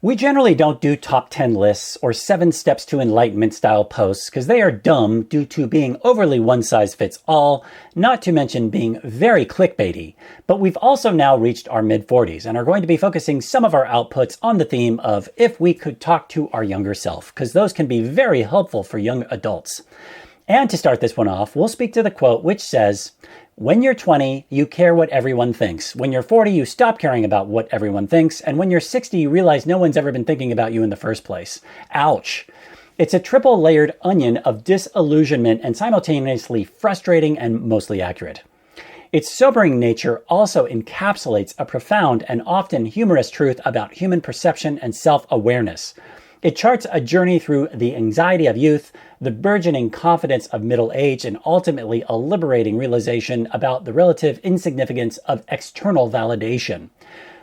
We generally don't do top 10 lists or 7 steps to enlightenment style posts because they are dumb due to being overly one size fits all, not to mention being very clickbaity. But we've also now reached our mid-40s and are going to be focusing some of our outputs on the theme of if we could talk to our younger self, because those can be very helpful for young adults. And to start this one off, we'll speak to the quote which says, "When you're 20, you care what everyone thinks. When you're 40, you stop caring about what everyone thinks. And when you're 60, you realize no one's ever been thinking about you in the first place." Ouch. It's a triple layered onion of disillusionment and simultaneously frustrating and mostly accurate. Its sobering nature also encapsulates a profound and often humorous truth about human perception and self-awareness. It charts a journey through the anxiety of youth, the burgeoning confidence of middle age, and ultimately a liberating realization about the relative insignificance of external validation.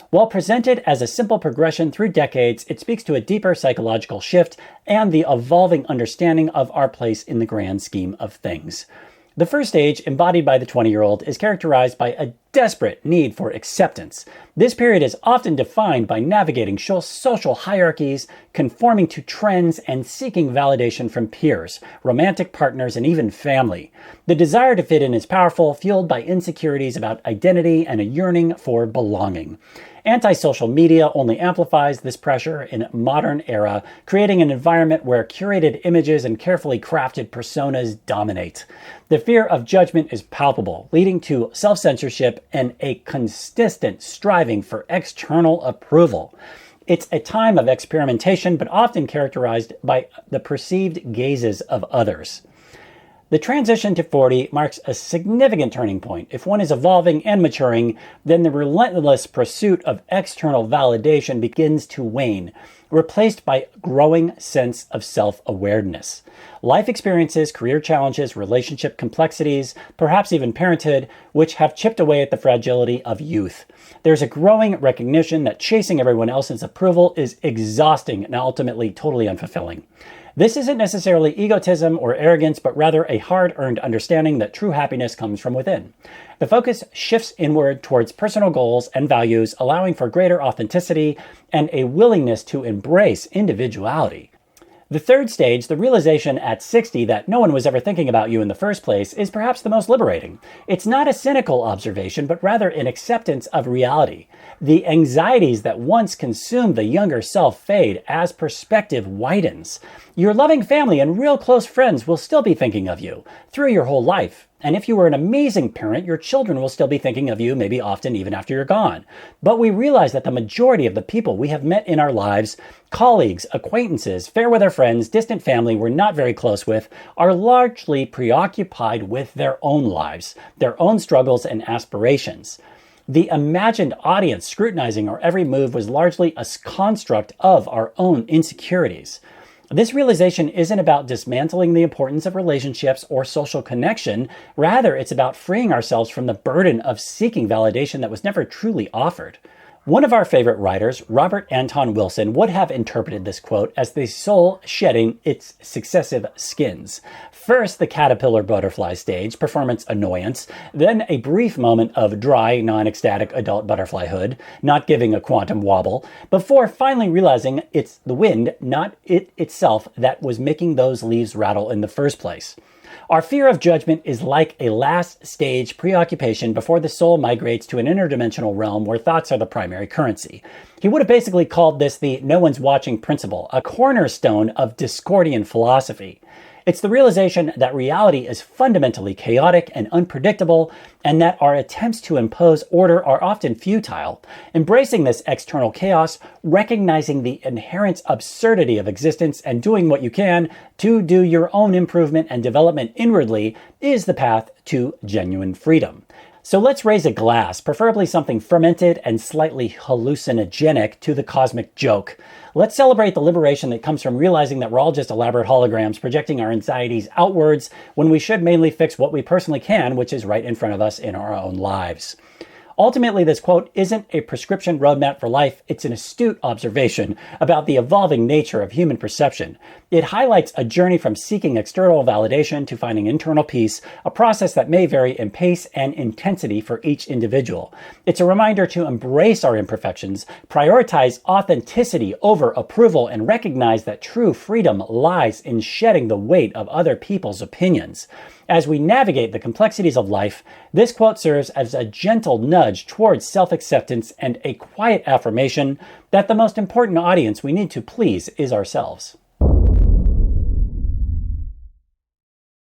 While presented as a simple progression through decades, it speaks to a deeper psychological shift and the evolving understanding of our place in the grand scheme of things. The first stage, embodied by the 20-year-old, is characterized by a desperate need for acceptance. This period is often defined by navigating social hierarchies, conforming to trends, and seeking validation from peers, romantic partners, and even family. The desire to fit in is powerful, fueled by insecurities about identity and a yearning for belonging. Anti-social media only amplifies this pressure in a modern era, creating an environment where curated images and carefully crafted personas dominate. The fear of judgment is palpable, leading to self-censorship and a consistent striving for external approval. It's a time of experimentation, but often characterized by the perceived gazes of others. The transition to 40 marks a significant turning point. If one is evolving and maturing, then the relentless pursuit of external validation begins to wane, replaced by a growing sense of self-awareness. Life experiences, career challenges, relationship complexities, perhaps even parenthood, which have chipped away at the fragility of youth. There's a growing recognition that chasing everyone else's approval is exhausting and ultimately totally unfulfilling. This isn't necessarily egotism or arrogance, but rather a hard-earned understanding that true happiness comes from within. The focus shifts inward towards personal goals and values, allowing for greater authenticity and a willingness to embrace individuality. The third stage, the realization at 60 that no one was ever thinking about you in the first place, is perhaps the most liberating. It's not a cynical observation, but rather an acceptance of reality. The anxieties that once consumed the younger self fade as perspective widens. Your loving family and real close friends will still be thinking of you through your whole life. And if you were an amazing parent, your children will still be thinking of you, maybe often even after you're gone. But we realize that the majority of the people we have met in our lives, colleagues, acquaintances, fair weather friends, distant family we're not very close with, are largely preoccupied with their own lives, their own struggles and aspirations. The imagined audience scrutinizing our every move was largely a construct of our own insecurities. This realization isn't about dismantling the importance of relationships or social connection. Rather, it's about freeing ourselves from the burden of seeking validation that was never truly offered. One of our favorite writers, Robert Anton Wilson, would have interpreted this quote as the soul shedding its successive skins. First, the caterpillar butterfly stage, performance annoyance, then a brief moment of dry, non-ecstatic adult butterflyhood, not giving a quantum wobble, before finally realizing it's the wind, not it itself, that was making those leaves rattle in the first place. Our fear of judgment is like a last stage preoccupation before the soul migrates to an interdimensional realm where thoughts are the primary currency. He would have basically called this the no one's watching principle, a cornerstone of Discordian philosophy. It's the realization that reality is fundamentally chaotic and unpredictable, and that our attempts to impose order are often futile. Embracing this external chaos, recognizing the inherent absurdity of existence, and doing what you can to do your own improvement and development inwardly is the path to genuine freedom. So let's raise a glass, preferably something fermented and slightly hallucinogenic, to the cosmic joke. Let's celebrate the liberation that comes from realizing that we're all just elaborate holograms projecting our anxieties outwards when we should mainly fix what we personally can, which is right in front of us in our own lives. Ultimately, this quote isn't a prescription roadmap for life, it's an astute observation about the evolving nature of human perception. It highlights a journey from seeking external validation to finding internal peace, a process that may vary in pace and intensity for each individual. It's a reminder to embrace our imperfections, prioritize authenticity over approval, and recognize that true freedom lies in shedding the weight of other people's opinions. As we navigate the complexities of life, this quote serves as a gentle nudge towards self-acceptance and a quiet affirmation that the most important audience we need to please is ourselves.